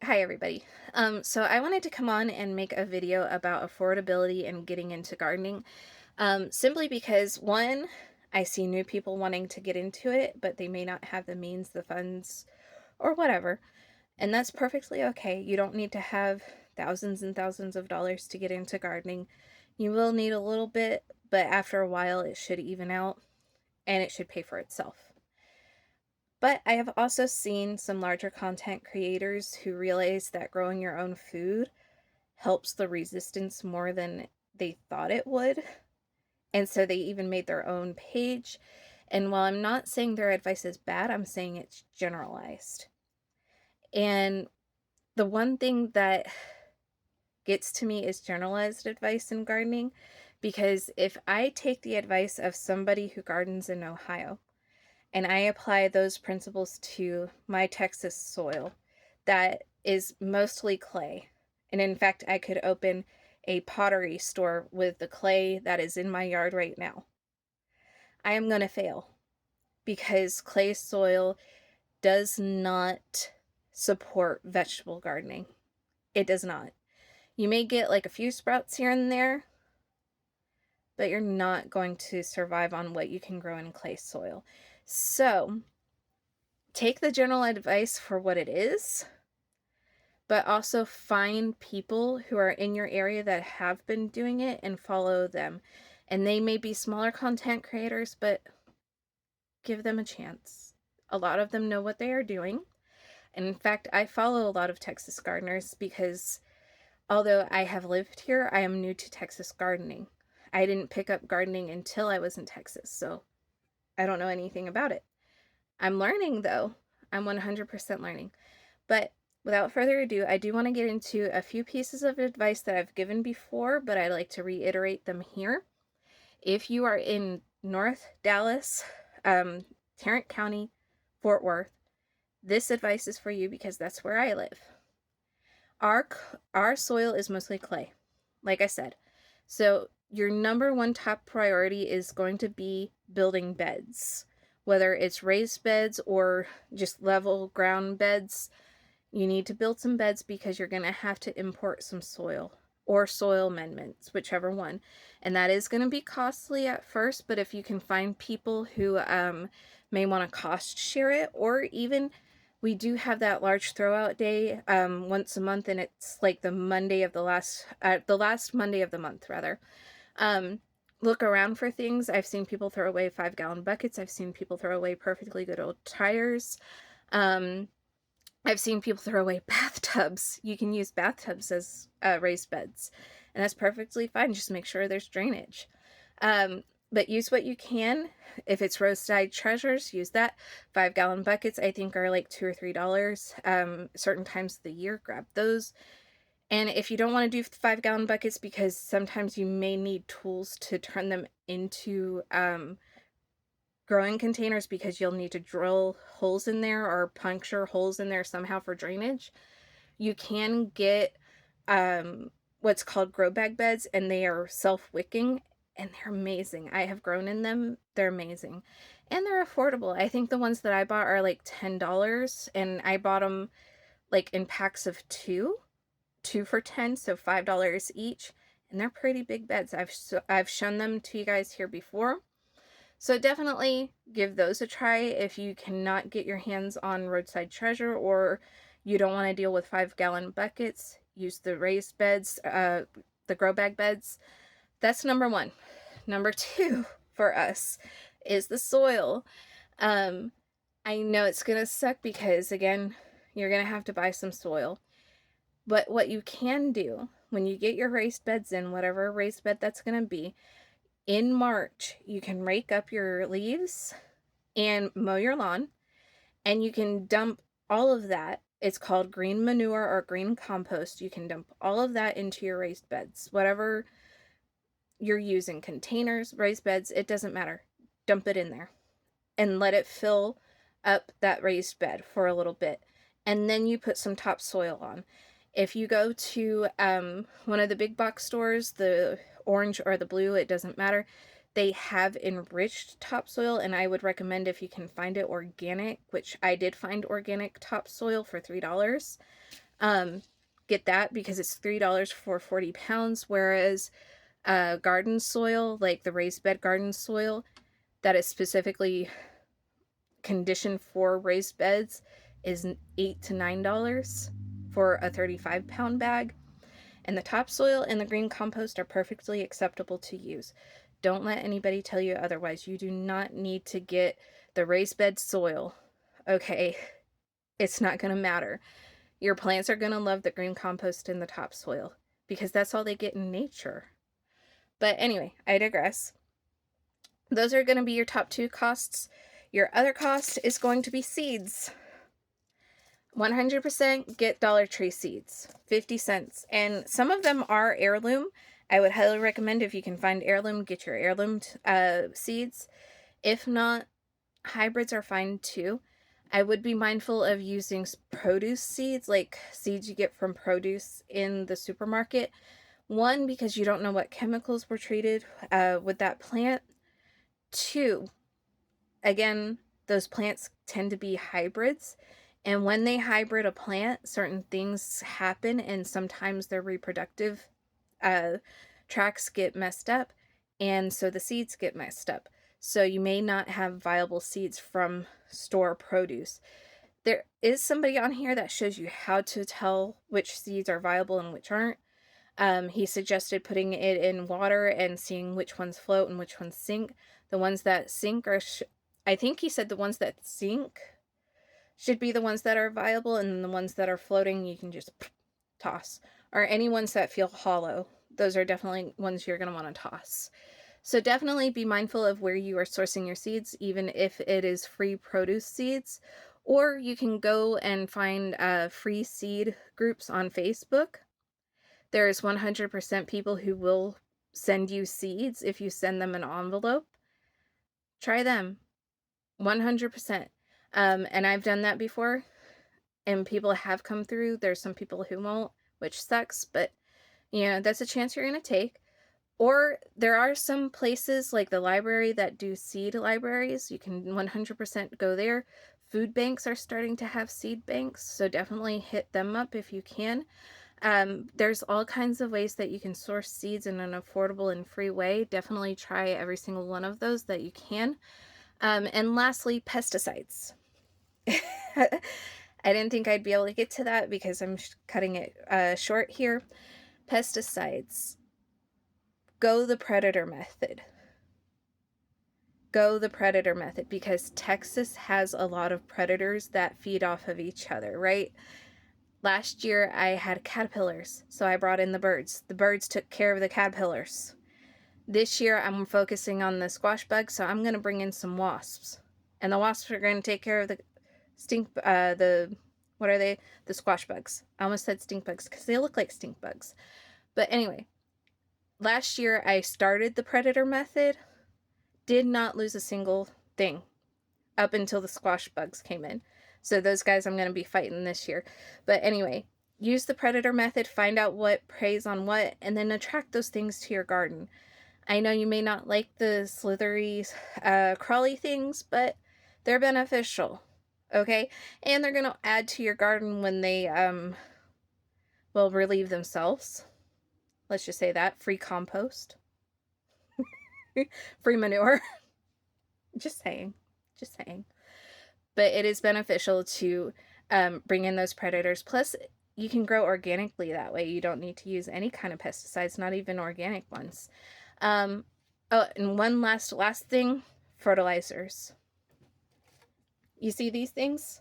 Hi everybody. So I wanted to come on and make a video about affordability and getting into gardening. Simply because one, I see new people wanting to get into it, but they may not have the means, the funds, or whatever. And that's perfectly okay. You don't need to have thousands and thousands of dollars to get into gardening. You will need a little bit, but after a while it should even out and it should pay for itself. But I have also seen some larger content creators who realize that growing your own food helps the resistance more than they thought it would. And so they even made their own page. And while I'm not saying their advice is bad, I'm saying it's generalized. And the one thing that gets to me is generalized advice in gardening, because if I take the advice of somebody who gardens in Ohio and I apply those principles to my Texas soil that is mostly clay. And in fact, I could open a pottery store with the clay that is in my yard right now. I am going to fail because clay soil does not support vegetable gardening. It does not. You may get like a few sprouts here and there, but you're not going to survive on what you can grow in clay soil. So, take the general advice for what it is, but also find people who are in your area that have been doing it and follow them. And they may be smaller content creators, but give them a chance. A lot of them know what they are doing. And in fact, I follow a lot of Texas gardeners because although I have lived here, I am new to Texas gardening. I didn't pick up gardening until I was in Texas, so I don't know anything about it. I'm learning though. I'm 100% learning. But without further ado, I do want to get into a few pieces of advice that I've given before, but I'd like to reiterate them here. If you are in North Dallas, Tarrant County, Fort Worth, this advice is for you because that's where I live. Our soil is mostly clay, like I said. So your number one top priority is going to be building beds, whether it's raised beds or just level ground beds. You need to build some beds because you're going to have to import some soil or soil amendments, whichever one. And that is going to be costly at first, but if you can find people who may want to cost share it, or even we do have that large throwout day once a month, and it's like the Monday of the last Monday of the month, rather. Look around for things. I've seen people throw away 5-gallon buckets. I've seen people throw away perfectly good old tires. I've seen people throw away bathtubs. You can use bathtubs as raised beds, and that's perfectly fine. Just make sure there's drainage. But use what you can. If it's roadside treasures, use that. 5-gallon buckets, I think, are like $2 or $3. Certain times of the year, grab those. And if you don't want to do 5-gallon buckets, because sometimes you may need tools to turn them into growing containers, because you'll need to drill holes in there or puncture holes in there somehow for drainage, you can get what's called grow bag beds, and they are self-wicking, and they're amazing. I have grown in them. They're amazing. And they're affordable. I think the ones that I bought are like $10, and I bought them like in packs of two for 10, so $5 each. And they're pretty big beds. I've shown them to you guys here before. So definitely give those a try if you cannot get your hands on roadside treasure, or you don't want to deal with 5-gallon buckets. Use the raised beds, the grow bag beds. That's number one. Number two for us is the soil. I know it's going to suck because, again, you're going to have to buy some soil. But what you can do when you get your raised beds in, whatever raised bed that's going to be, in March, you can rake up your leaves and mow your lawn, and you can dump all of that. It's called green manure or green compost. You can dump all of that into your raised beds. Whatever you're using, containers, raised beds, it doesn't matter. Dump it in there and let it fill up that raised bed for a little bit. And then you put some topsoil on. If you go to one of the big box stores, the orange or the blue, it doesn't matter, they have enriched topsoil, and I would recommend, if you can find it, organic, which I did find organic topsoil for $3. Get that because it's $3 for 40 pounds, whereas garden soil, like the raised bed garden soil that is specifically conditioned for raised beds, is $8 to $9 for a 35-pound bag. And the topsoil and the green compost are perfectly acceptable to use. Don't let anybody tell you otherwise. You do not need to get the raised bed soil. Okay, it's not going to matter. Your plants are going to love the green compost and the topsoil because that's all they get in nature. But anyway, I digress. Those are going to be your top 2 costs. Your other cost is going to be seeds. 100% get Dollar Tree seeds, 50 cents. And some of them are heirloom. I would highly recommend, if you can find heirloom, get your heirloom seeds. If not, hybrids are fine too. I would be mindful of using produce seeds, like seeds you get from produce in the supermarket. One, because you don't know what chemicals were treated with that plant. Two, again, those plants tend to be hybrids. And when they hybrid a plant, certain things happen, and sometimes their reproductive tracts get messed up, and so the seeds get messed up. So you may not have viable seeds from store produce. There is somebody on here that shows you how to tell which seeds are viable and which aren't. He suggested putting it in water and seeing which ones float and which ones sink. The ones that sink are, I think he said the ones that sink should be the ones that are viable, and then the ones that are floating you can just toss. Or any ones that feel hollow. Those are definitely ones you're going to want to toss. So definitely be mindful of where you are sourcing your seeds, even if it is free produce seeds. Or you can go and find free seed groups on Facebook. There is 100% people who will send you seeds if you send them an envelope. Try them. 100%. And I've done that before, and people have come through. There's some people who won't, which sucks, but that's a chance you're going to take. Or there are some places like the library that do seed libraries. You can 100% go there. Food banks are starting to have seed banks, so definitely hit them up if you can. There's all kinds of ways that you can source seeds in an affordable and free way. Definitely try every single one of those that you can. And lastly, pesticides. I didn't think I'd be able to get to that because I'm cutting it short here. Pesticides. Go the predator method. Go the predator method, because Texas has a lot of predators that feed off of each other, right? Last year I had caterpillars, so I brought in the birds. The birds took care of the caterpillars. This year I'm focusing on the squash bugs, so I'm going to bring in some wasps. And the wasps are going to take care of the what are they? The squash bugs. I almost said stink bugs because they look like stink bugs. But anyway, last year I started the predator method, did not lose a single thing up until the squash bugs came in. So those guys I'm going to be fighting this year. But anyway, use the predator method, find out what preys on what, and then attract those things to your garden. I know you may not like the slithery, crawly things, but they're beneficial, okay? And they're going to add to your garden when they, will relieve themselves. Let's just say that. Free compost. Free manure. Just saying. Just saying. But it is beneficial to bring in those predators. Plus, you can grow organically that way. You don't need to use any kind of pesticides, not even organic ones. Oh, and one last thing, fertilizers. You see these things?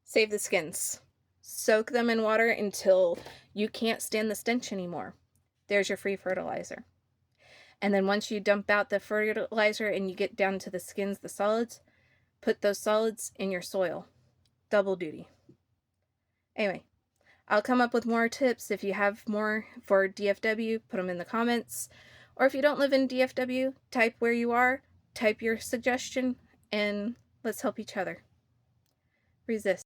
Save the skins. Soak them in water until you can't stand the stench anymore. There's your free fertilizer. And then once you dump out the fertilizer and you get down to the skins, the solids, put those solids in your soil. Double duty. Anyway, I'll come up with more tips. If you have more for DFW, put them in the comments. Or if you don't live in DFW, type where you are, type your suggestion, and let's help each other. Resist.